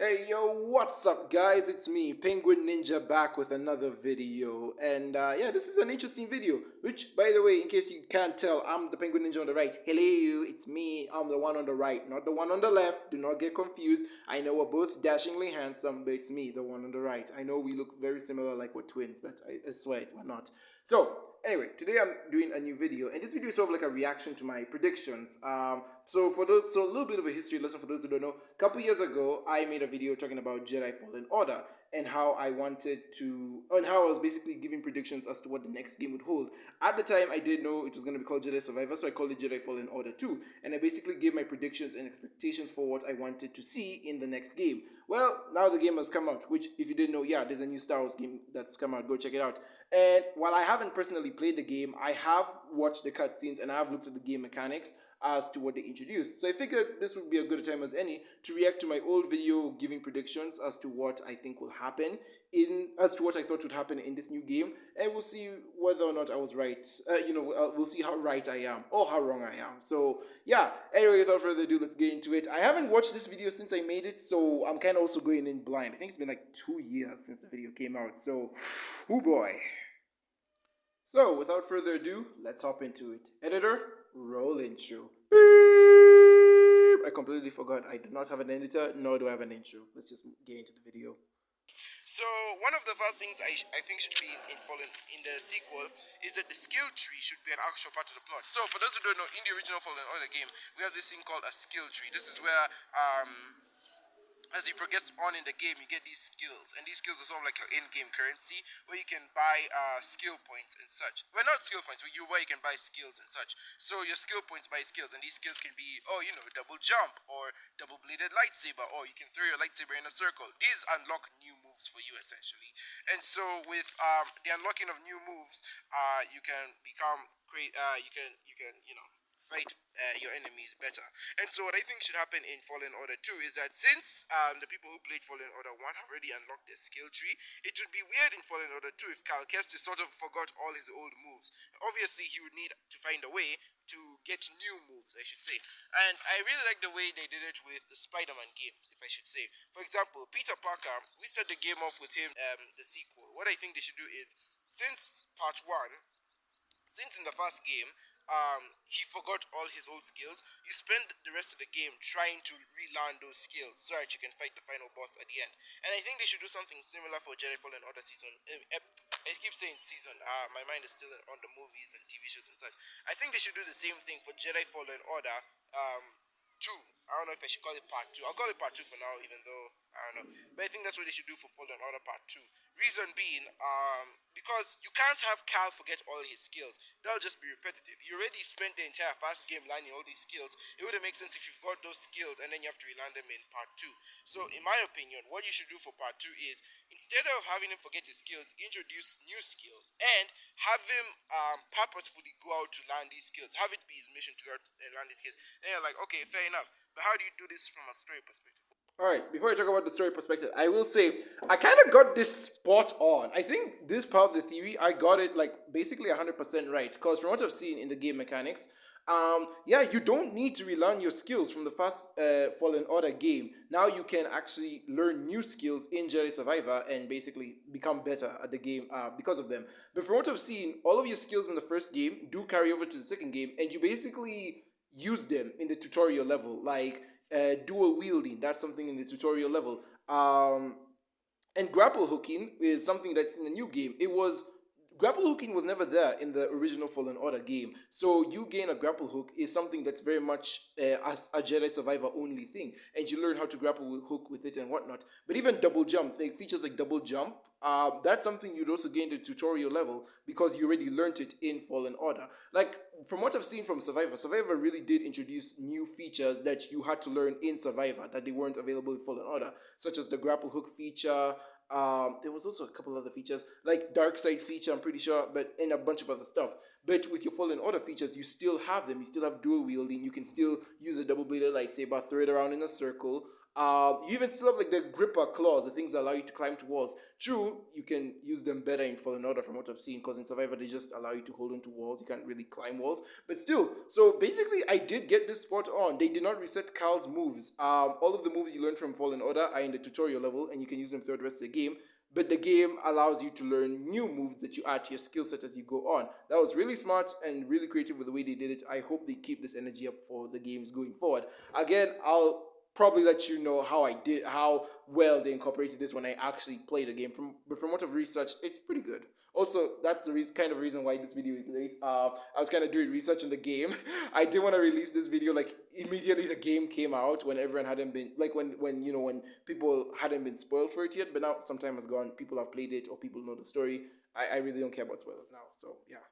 Hey yo, what's up guys? It's me, Penguin Ninja, back with another video. And yeah, this is an interesting video, which by the way, in case you can't tell, I'm the Penguin Ninja on the right. Hello, it's me. I'm the one on the right, not the one on the left. Do not get confused. I know we're both dashingly handsome, but it's me, the one on the right. I know we look very similar like we're twins, but I swear it, we're not. So, anyway, today I'm doing a new video, and this video is sort of like a reaction to my predictions. So a little bit of a history lesson for those who don't know. A couple years ago, I made a video talking about Jedi Fallen Order and how I was basically giving predictions as to what the next game would hold. At the time, I did know it was going to be called Jedi Survivor, so I called it Jedi Fallen Order 2, and I basically gave my predictions and expectations for what I wanted to see in the next game. Well, now the game has come out, which, if you didn't know, yeah, there's a new Star Wars game that's come out. Go check it out. And while I haven't personally played the game, I have watched the cutscenes and I have looked at the game mechanics as to what they introduced. So I figured this would be a good time as any to react to my old video giving predictions as to what I think will happen as to what I thought would happen in this new game, and we'll see whether or not I was right. We'll see how right I am or how wrong I am. So yeah. Anyway, without further ado, let's get into it. I haven't watched this video since I made it, so I'm kind of also going in blind. I think it's been like 2 years since the video came out. So, oh boy. So, without further ado, let's hop into it. Editor, roll intro. Beep! I completely forgot. I do not have an editor, nor do I have an intro. Let's just get into the video. So, one of the first things I think should be in the sequel is that the skill tree should be an actual part of the plot. So, for those who don't know, in the original Fallen Order game, we have this thing called a skill tree. This is where as you progress on in the game, you get these skills, and these skills are sort of like your in-game currency, where you can buy skill points and such. Well, not skill points, where you can buy skills and such. So your skill points buy skills, and these skills can be, double jump, or double-bladed lightsaber, or you can throw your lightsaber in a circle. These unlock new moves for you, essentially. And so with the unlocking of new moves, you can become great. Fight your enemies better. And so what I think should happen in Fallen Order 2 is that since the people who played Fallen Order 1 have already unlocked their skill tree, it would be weird in Fallen Order 2 if Cal Kestis sort of forgot all his old moves. Obviously, he would need to find a way to get new moves, I should say. And I really like the way they did it with the Spiderman games, if I should say. For example, Peter Parker, we start the game off with him, the sequel. What I think they should do is, since in the first game, he forgot all his old skills, you spend the rest of the game trying to relearn those skills so that you can fight the final boss at the end. And I think they should do something similar for Jedi Fallen Order season. I keep saying season. My mind is still on the movies and TV shows and such. I think they should do the same thing for Jedi Fallen Order 2. I don't know if I should call it part 2. I'll call it part 2 for now, even though I don't know. But I think that's what they should do for Fallen Order part 2. Reason being, because you can't have Cal forget all his skills. That'll just be repetitive. You already spent the entire first game learning all these skills. It wouldn't make sense if you've got those skills and then you have to relearn them in part 2. So, in my opinion, what you should do for part 2 is, instead of having him forget his skills, introduce new skills and have him purposefully go out to learn these skills. Have it be his mission to go out and learn these skills. And you're like, okay, fair enough. But how do you do this from a story perspective? Alright, before I talk about the story perspective, I will say I kind of got this spot on. I think this part of the theory, I got it like basically 100% right. Because from what I've seen in the game mechanics, you don't need to relearn your skills from the first Fallen Order game. Now you can actually learn new skills in Jedi Survivor and basically become better at the game because of them. But from what I've seen, all of your skills in the first game do carry over to the second game, and you basically use them in the tutorial level, like dual wielding. That's something in the tutorial level. And grapple hooking is something that's in the new game. Grapple hooking was never there in the original Fallen Order game. So you gain a grapple hook is something that's very much as a Jedi Survivor only thing, and you learn how to hook with it and whatnot. But even double jump, features like double jump, that's something you'd also gain the tutorial level because you already learned it in Fallen Order. Like, from what I've seen from Survivor really did introduce new features that you had to learn in Survivor that they weren't available in Fallen Order, such as the grapple hook feature. There was also a couple other features, like dark side feature. I'm pretty pretty sure, but in a bunch of other stuff. But with your Fallen Order features, you still have them. You still have dual wielding. You can still use a double-bladed lightsaber, throw it around in a circle. You even still have like the gripper claws, the things that allow you to climb to walls. True, you can use them better in Fallen Order from what I've seen, because in Survivor they just allow you to hold onto walls. You can't really climb walls, but still. So basically, I did get this spot on. They did not reset Cal's moves. All of the moves you learn from Fallen Order are in the tutorial level, and you can use them throughout the rest of the game. But the game allows you to learn new moves that you add to your skill set as you go on. That was really smart and really creative with the way they did it. I hope they keep this energy up for the games going forward. Again, I'll probably let you know how well they incorporated this when I actually play the game. But from what I've researched, it's pretty good. Also, that's the kind of reason why this video is late. I was kind of doing research on the game. I didn't want to release this video like immediately the game came out, when everyone hadn't been like when people hadn't been spoiled for it yet. But now some time has gone, people have played it or people know the story. I really don't care about spoilers now. So yeah.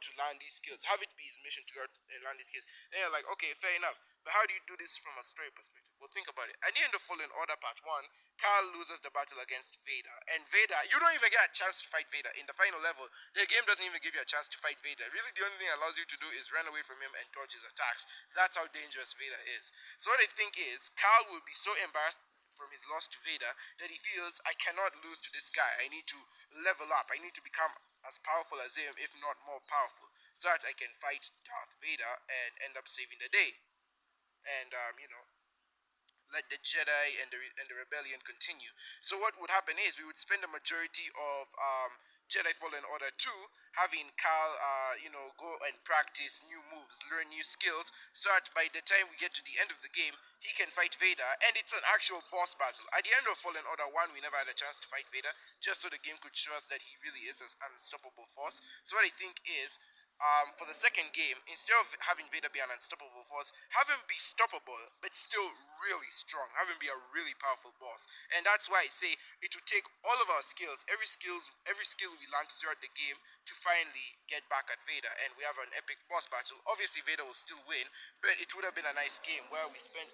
To land these skills, have it be his mission to go out and land these skills. Then you're like, okay, fair enough, but how do you do this from a story perspective? Well, think about it. At the end of Fallen Order Part 1, Carl loses the battle against Vader, and Vader, you don't even get a chance to fight Vader. In the final level, the game doesn't even give you a chance to fight Vader. Really, the only thing it allows you to do is run away from him and dodge his attacks. That's how dangerous Vader is. So what I think is, Carl will be so embarrassed from his loss to Vader that he feels, I cannot lose to this guy. I need to level up. I need to become as powerful as him, if not more powerful, so that I can fight Darth Vader and end up saving the day. And let the Jedi and the rebellion continue. So what would happen is we would spend the majority of Jedi Fallen Order 2 having Cal go and practice new moves, learn new skills, so that by the time we get to the end of the game, he can fight Vader, and it's an actual boss battle. At the end of Fallen Order 1, we never had a chance to fight Vader, just so the game could show us that he really is an unstoppable force. So what I think is, for the second game, instead of having Vader be an unstoppable force, have him be stoppable, but still really strong. Have him be a really powerful boss. And that's why I say it would take all of our skills, every skill we learned throughout the game, to finally get back at Vader, and we have an epic boss battle. Obviously, Vader will still win, but it would have been a nice game where we spent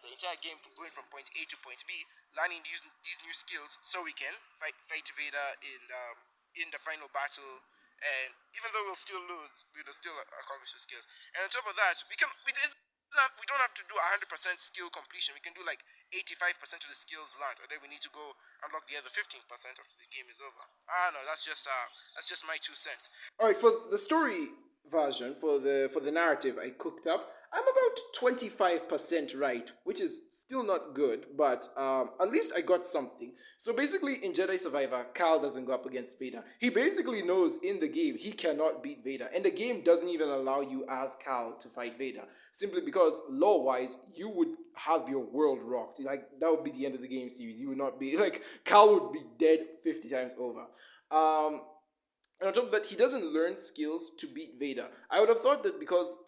the entire game going from point A to point B, learning these new skills, so we can fight Vader in the final battle. And even though we'll still lose, we'll still accomplish the skills. And on top of that, we don't have to do 100% skill completion. We can do like 85% of the skills learned, and then we need to go unlock the other 15% after the game is over. I don't know. That's just my 2 cents. All right, for the story version, for the narrative I cooked up, I'm about 25% right, which is still not good, but at least I got something. So basically, in Jedi Survivor, Cal doesn't go up against Vader. He basically knows in the game he cannot beat Vader, and the game doesn't even allow you as Cal to fight Vader, simply because lore-wise, you would have your world rocked. Like, that would be the end of the game series. You would not be, like, Cal would be dead 50 times over. And on top of that, he doesn't learn skills to beat Vader. I would have thought that because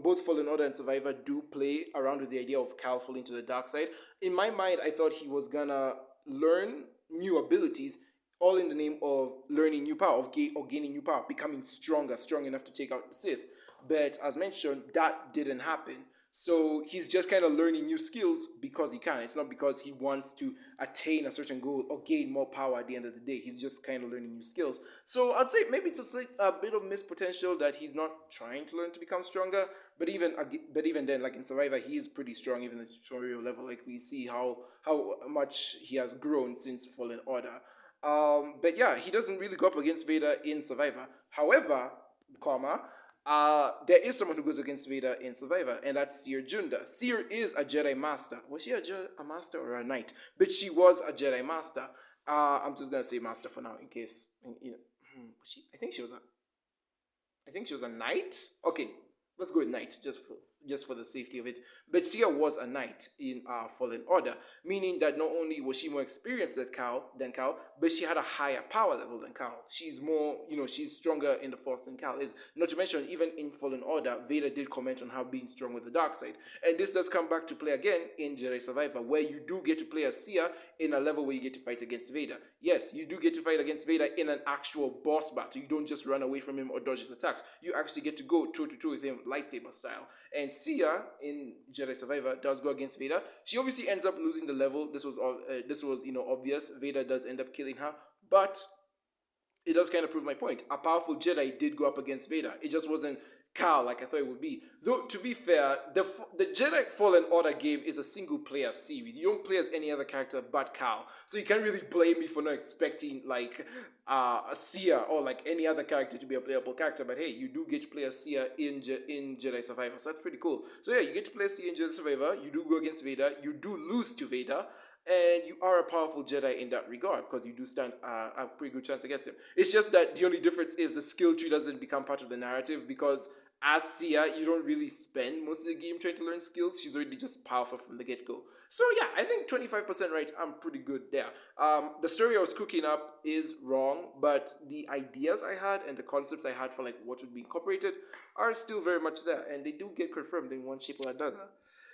both Fallen Order and Survivor do play around with the idea of Cal falling to the dark side. In my mind, I thought he was gonna learn new abilities, all in the name of learning new power, or gaining new power, becoming strong enough to take out the Sith. But as mentioned, that didn't happen. So he's just kind of learning new skills because he can. It's not because he wants to attain a certain goal or gain more power at the end of the day. He's just kind of learning new skills. So I'd say maybe it's a bit of missed potential that he's not trying to learn to become stronger. But even then, like in Survivor, he is pretty strong even at the tutorial level. Like we see how much he has grown since Fallen Order. But yeah, he doesn't really go up against Vader in Survivor. However, there is someone who goes against Vader in Survivor, and that's Seer Junda. Seer is a Jedi Master. Was she a Master or a Knight? But she was a Jedi Master. I'm just gonna say Master for now, in case I think she was a Knight. Okay, let's go with Knight just for the safety of it. But Seer was a Knight in Fallen Order, meaning that not only was she more experienced than Cal, but she had a higher power level than Cal. She's more, she's stronger in the Force than Cal is. Not to mention, even in Fallen Order, Vader did comment on how being strong with the dark side. And this does come back to play again in Jedi Survivor, where you do get to play as Seer in a level where you get to fight against Vader. Yes, you do get to fight against Vader in an actual boss battle. You don't just run away from him or dodge his attacks. You actually get to go toe-to-toe with him, lightsaber style. And Seer in Jedi Survivor does go against Vader. She obviously ends up losing the level. This was obvious. Vader does end up killing her, but it does kind of prove my point. A powerful Jedi did go up against Vader. It just wasn't Cal like I thought it would be. Though, to be fair, the Jedi Fallen Order game is a single player series. You don't play as any other character but Cal. So you can't really blame me for not expecting like a Sia or like any other character to be a playable character. But hey, you do get to play as Sia in Jedi Survivor. So that's pretty cool. So yeah, you get to play as Sia in Jedi Survivor. You do go against Vader. You do lose to Vader. And you are a powerful Jedi in that regard because you do stand a pretty good chance against him. It's just that the only difference is the skill tree doesn't become part of the narrative because as Sia, you don't really spend most of the game trying to learn skills. She's already just powerful from the get-go. So yeah, I think 25% right, I'm pretty good there. The story I was cooking up is wrong, but the ideas I had and the concepts I had for like what would be incorporated are still very much there, and they do get confirmed in one shape or another.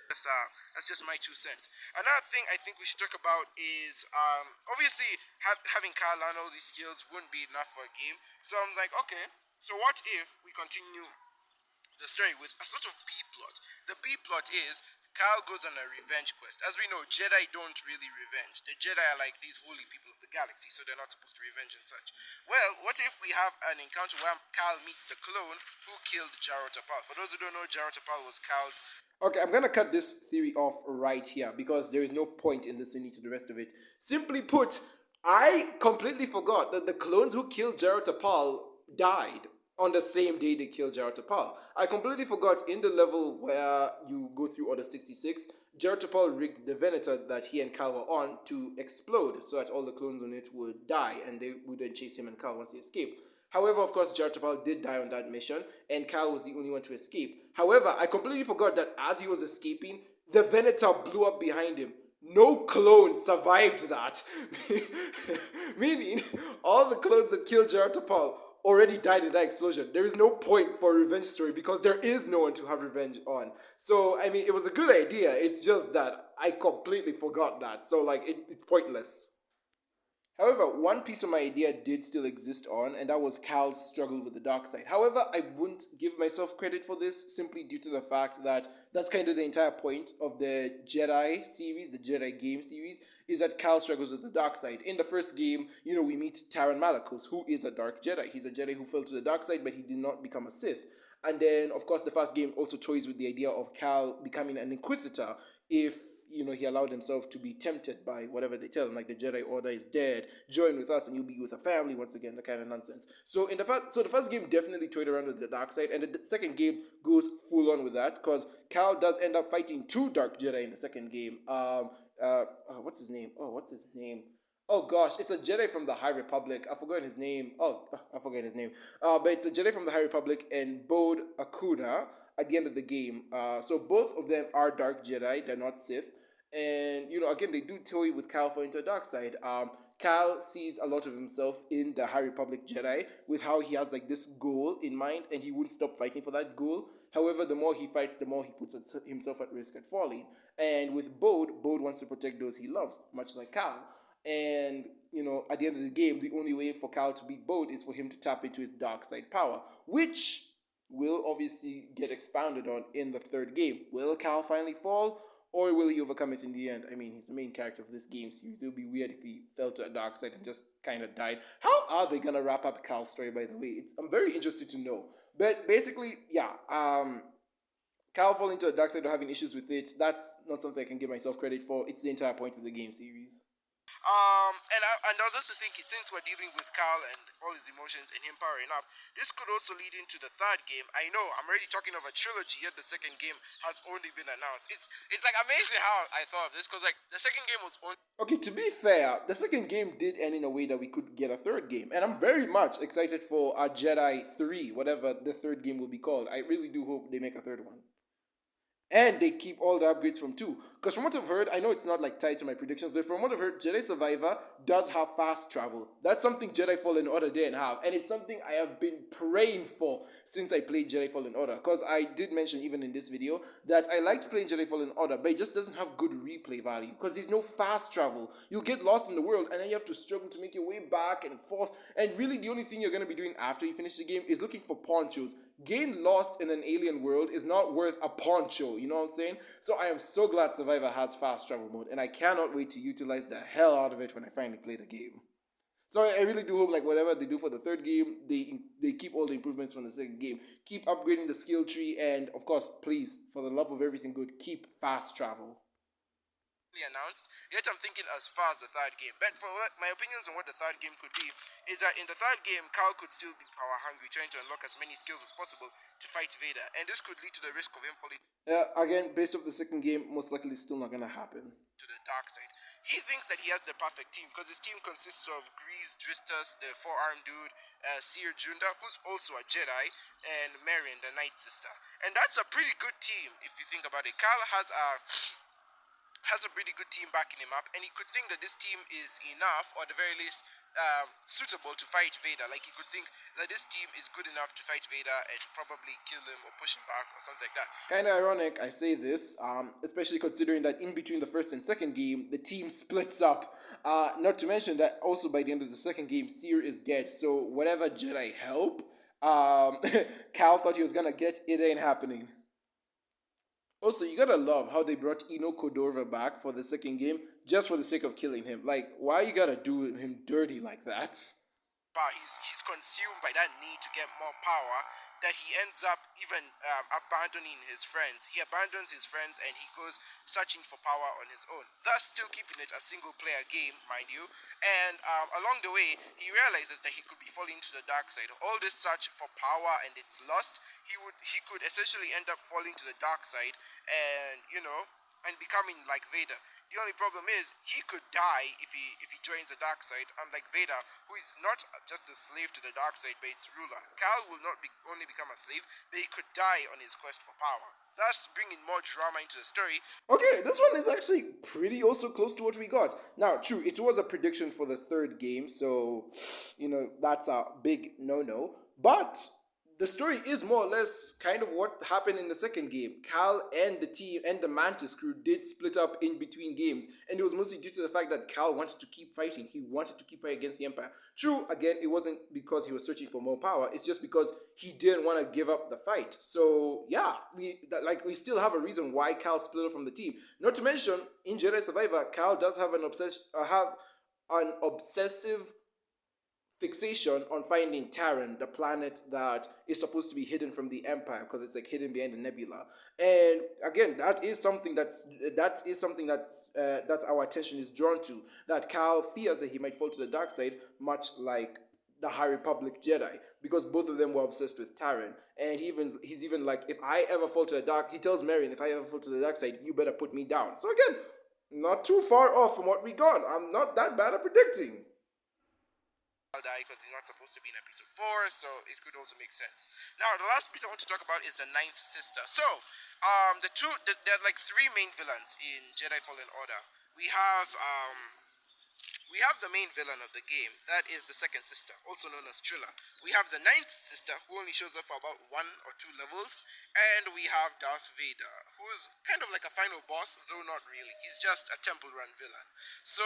That's just my 2 cents. Another thing I think we should talk about is obviously having Kyle learn all these skills wouldn't be enough for a game. So I was like, okay, so what if we continue the story with a sort of B plot? The B plot is Kyle goes on a revenge quest. As we know, Jedi don't really revenge. The Jedi are like these holy people of the galaxy, so they're not supposed to revenge and such. Well, what if we have an encounter where Kyle meets the clone who killed Jaro Tapal? For those who don't know, Jaro Tapal was Kyle's... Okay, I'm gonna cut this theory off right here because there is no point in listening to the rest of it. Simply put, I completely forgot that the clones who killed Jaro Tapal died on the same day they killed Jaro Tapal. I completely forgot in the level where you go through Order 66, Jaro Tapal rigged the Venator that he and Cal were on to explode so that all the clones on it would die and they would then chase him and Cal once they escape. However, of course, Jaro Tapal did die on that mission and Cal was the only one to escape. However, I completely forgot that as he was escaping, the Venator blew up behind him. No clone survived that. Meaning, all the clones that killed Jaro Tapal already died in that explosion. There is no point for a revenge story because there is no one to have revenge on. So, I mean, it was a good idea. It's just that I completely forgot that. So, like, it's pointless. However, one piece of my idea did still exist on, and that was Cal's struggle with the dark side. However, I wouldn't give myself credit for this simply due to the fact that that's kind of the entire point of the Jedi series, the Jedi game series, is that Cal struggles with the dark side. In the first game, we meet Tarron Malakos, who is a dark Jedi. He's a Jedi who fell to the dark side, but he did not become a Sith. And then, of course, the first game also toys with the idea of Cal becoming an Inquisitor if he allowed himself to be tempted by whatever they tell him, like the Jedi Order is dead, join with us and you'll be with a family once again, that kind of nonsense. So the first game definitely toyed around with the dark side, and the second game goes full on with that because Cal does end up fighting two Dark Jedi in the second game. What's his name? Oh gosh, it's a Jedi from the High Republic. I've forgotten his name. But it's a Jedi from the High Republic and Bode Akuna at the end of the game. So both of them are Dark Jedi. They're not Sith. And, again, they do toy with Cal falling to the dark side. Cal sees a lot of himself in the High Republic Jedi with how he has, like, this goal in mind and he wouldn't stop fighting for that goal. However, the more he fights, the more he puts himself at risk at falling. And with Bode wants to protect those he loves, much like Cal. And, at the end of the game, the only way for Cal to beat Bode is for him to tap into his dark side power, which will obviously get expounded on in the third game. Will Cal finally fall, or will he overcome it in the end? I mean, he's the main character of this game series. It would be weird if he fell to a dark side and just kind of died. How are they going to wrap up Cal's story, by the way? I'm very interested to know. But basically, yeah, Cal falling to a dark side or having issues with it, that's not something I can give myself credit for. It's the entire point of the game series. And I was also thinking, since we're dealing with Cal and all his emotions and him powering up, this could also lead into the third game. I know, I'm already talking of a trilogy, yet the second game has only been announced. It's like amazing how I thought of this, because like the second game was only... Okay, to be fair, the second game did end in a way that we could get a third game, and I'm very much excited for a Jedi 3, whatever the third game will be called. I really do hope they make a third one. And they keep all the upgrades from 2. Because from what I've heard, I know it's not like tied to my predictions, but from what I've heard, Jedi Survivor does have fast travel. That's something Jedi Fallen Order didn't have. And it's something I have been praying for since I played Jedi Fallen Order. Because I did mention even in this video that I liked playing Jedi Fallen Order, but it just doesn't have good replay value. Because there's no fast travel. You'll get lost in the world and then you have to struggle to make your way back and forth. And really the only thing you're going to be doing after you finish the game is looking for ponchos. Getting lost in an alien world is not worth a poncho. You know what I'm saying? So I am so glad Survivor has fast travel mode, and I cannot wait to utilize the hell out of it when I finally play the game. So I really do hope like whatever they do for the third game, they keep all the improvements from the second game, keep upgrading the skill tree, and of course, please, for the love of everything good, keep fast travel. Announced. Yet I'm thinking as far as the third game. But for what, my opinions on what the third game could be is that in the third game, Cal could still be power hungry, trying to unlock as many skills as possible to fight Vader, and this could lead to the risk of him falling. Again, based off the second game, most likely still not gonna happen. To the dark side. He thinks that he has the perfect team because his team consists of Grease, Dristus, the four-armed dude, Seer Junda, who's also a Jedi, and Marion, the Night Sister. And that's a pretty good team if you think about it. Cal has a pretty good team backing him up, and he could think that this team is enough, or at the very least, suitable to fight Vader. Like, he could think that this team is good enough to fight Vader and probably kill him or push him back or something like that. Kind of ironic, I say this, especially considering that in between the first and second game, the team splits up. Not to mention that also by the end of the second game, Seer is dead. So whatever Jedi help Cal thought he was gonna get, it ain't happening. Also, you gotta love how they brought Eno Cordova back for the second game just for the sake of killing him. Like, why you gotta do him dirty like that? He's consumed by that need to get more power that he ends up even abandoning his friends. He abandons his friends and he goes searching for power on his own, thus still keeping it a single player game, mind you. And along the way, he realizes that he could be falling to the dark side. All this search for power and it's lost, he could essentially end up falling to the dark side and, you know, and becoming like Vader. The only problem is he could die if he joins the dark side, unlike Vader, who is not just a slave to the dark side but its ruler. Cal will not only become a slave, but he could die on his quest for power, thus bringing more drama into the story. Okay, this one is actually pretty also close to what we got. Now, true, it was a prediction for the third game, so you know that's a big no-no. But the story is more or less kind of what happened in the second game. Cal and the team and the Mantis crew did split up in between games, and it was mostly due to the fact that Cal wanted to keep fighting. He wanted to keep fighting against the Empire. True, again, it wasn't because he was searching for more power. It's just because he didn't want to give up the fight. So yeah, we still have a reason why Cal split up from the team. Not to mention, in Jedi Survivor, Cal does have an obsessive fixation on finding Tarron, the planet that is supposed to be hidden from the Empire because it's like hidden behind the nebula. And again, that is something that our attention is drawn to. That Cal fears that he might fall to the dark side, much like the High Republic Jedi, because both of them were obsessed with Tarron. And he's even like, if I ever fall to the dark, he tells Marion, if I ever fall to the dark side, you better put me down. So again, not too far off from what we got. I'm not that bad at predicting. Die because he's not supposed to be in episode 4, so it could also make sense. Now, the last bit I want to talk about is the ninth sister. So, there are like three main villains in Jedi Fallen Order. We have the main villain of the game, that is the second sister, also known as Trilla. We have the ninth sister, who only shows up for about 1 or 2 levels, and we have Darth Vader, who's kind of like a final boss, though not really. He's just a temple run villain. So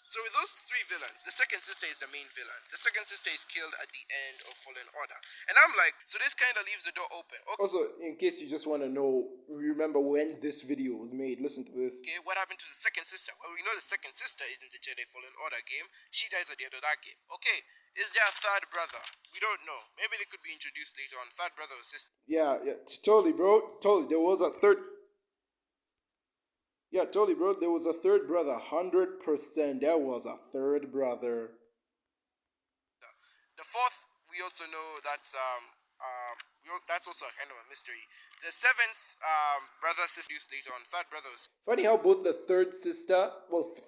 So with those three villains, the second sister is the main villain. The second sister is killed at the end of Fallen Order. And I'm like, so this kind of leaves the door open. Okay. Also, in case you just want to know, remember when this video was made, listen to this. Okay, what happened to the second sister? Well, we know the second sister is in the Jedi Fallen Order game. She dies at the end of that game. Okay, is there a third brother? We don't know. Maybe they could be introduced later on. Third brother or sister. Yeah, totally, bro. Totally. There was a third... Yeah, totally, bro. There was a third brother. 100%. There was a third brother. The fourth, we also know that's also kind of a mystery. The seventh brother sister introduced later on. Third brothers. Funny how both the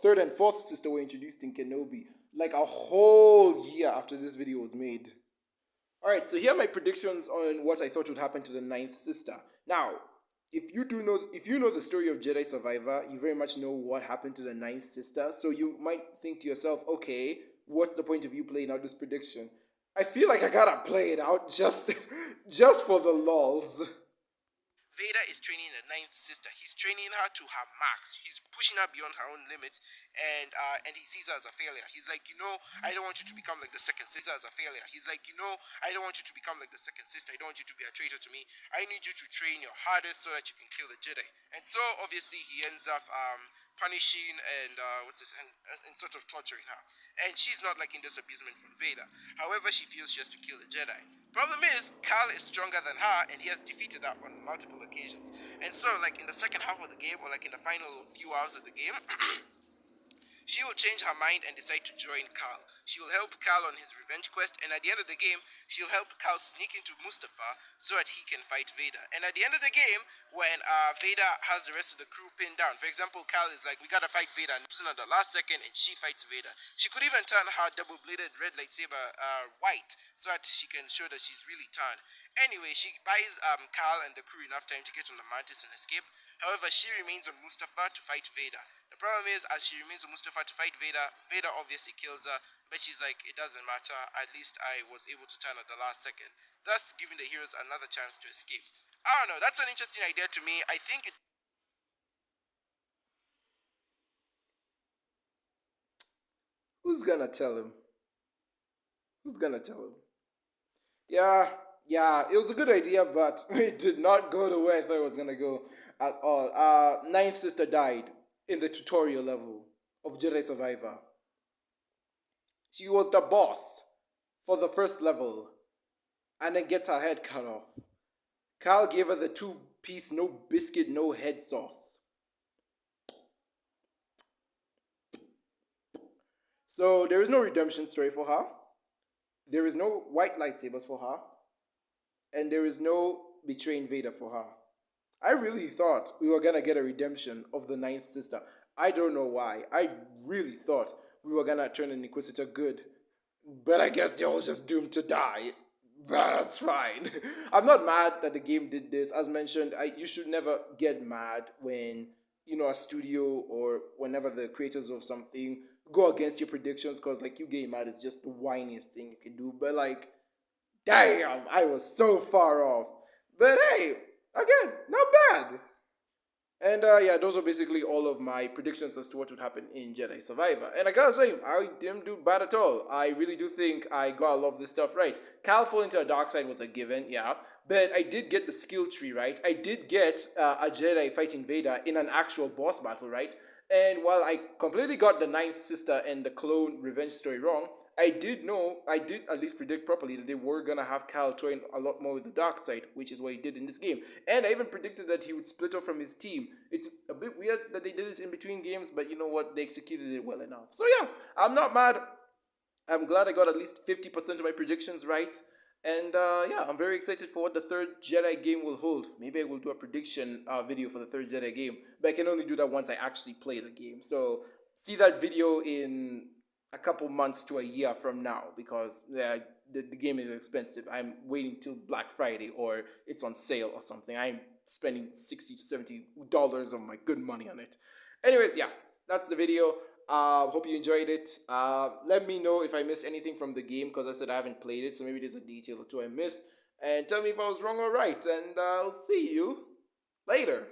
third and fourth sister were introduced in Kenobi like a whole year after this video was made. Alright, so here are my predictions on what I thought would happen to the ninth sister. Now, if you know the story of Jedi Survivor, you very much know what happened to the ninth sister. So you might think to yourself, okay, what's the point of you playing out this prediction? I feel like I gotta play it out just for the lols. Vader is training the ninth sister. He's training her to her max. He's pushing her beyond her own limits, and he sees her as a failure. He's like, I don't want you to become like the second sister as a failure. He's like, I don't want you to become like the second sister. I don't want you to be a traitor to me. I need you to train your hardest so that you can kill the Jedi. And so obviously he ends up punishing and and sort of torturing her. And she's not liking this abusement from Vader. However, she feels she has to kill the Jedi. Problem is, Cal is stronger than her, and he has defeated her on multiple occasions. And so, like in the second half of the game, or like in the final few hours of the game, she will change her mind and decide to join Cal. She will help Cal on his revenge quest, and at the end of the game, she'll help Cal sneak into Mustafar so that he can fight Vader. And at the end of the game, when Vader has the rest of the crew pinned down, for example, Cal is like, we gotta fight Vader, and at the last second, and she fights Vader. She could even turn her double-bladed red lightsaber white so that she can show that she's really turned. Anyway, she buys Cal and the crew enough time to get on the Mantis and escape. However, she remains on Mustafar to fight Vader. The problem is, as she remains on Mustafar to fight Vader, Vader obviously kills her, but she's like, it doesn't matter, at least I was able to turn at the last second, thus giving the heroes another chance to escape. I don't know, that's an interesting idea to me. I think it's... Who's gonna tell him? Who's gonna tell him? Yeah, it was a good idea, but it did not go the way I thought it was gonna go at all. Ninth sister died in the tutorial level of Jedi Survivor. She was the boss for the first level, and then gets her head cut off. Cal gave her the two-piece, no biscuit, no head sauce. So there is no redemption story for her. There is no white lightsabers for her. And there is no betraying Vader for her. I really thought we were gonna get a redemption of the ninth sister. I don't know why. I really thought we were gonna turn an Inquisitor good. But I guess they're all just doomed to die. That's fine. I'm not mad that the game did this. As mentioned, you should never get mad when a studio or whenever the creators of something go against your predictions, because like you getting mad is just the whiniest thing you can do. But like, damn, I was so far off. But hey, again, not bad. And yeah, those are basically all of my predictions as to what would happen in Jedi Survivor. And I gotta say, I didn't do bad at all. I really do think I got a lot of this stuff right. Cal falling to a dark side was a given, yeah. But I did get the skill tree right. I did get a Jedi fighting Vader in an actual boss battle, right? And while I completely got the ninth sister and the clone revenge story wrong, I did at least predict properly that they were gonna have Cal toying a lot more with the dark side, which is what he did in this game. And I even predicted that he would split off from his team. It's a bit weird that they did it in between games, but you know what? They executed it well enough. So yeah, I'm not mad. I'm glad I got at least 50% of my predictions right. And yeah, I'm very excited for what the third Jedi game will hold. Maybe I will do a prediction video for the third Jedi game, but I can only do that once I actually play the game. So see that video in a couple months to a year from now, because the game is expensive. I'm waiting till Black Friday or it's on sale or something. I'm spending $60 to $70 of my good money on it. Anyways, yeah, that's the video. Hope you enjoyed it. Let me know if I missed anything from the game, because I said I haven't played it, so maybe there's a detail or two I missed. And tell me if I was wrong or right, and I'll see you later.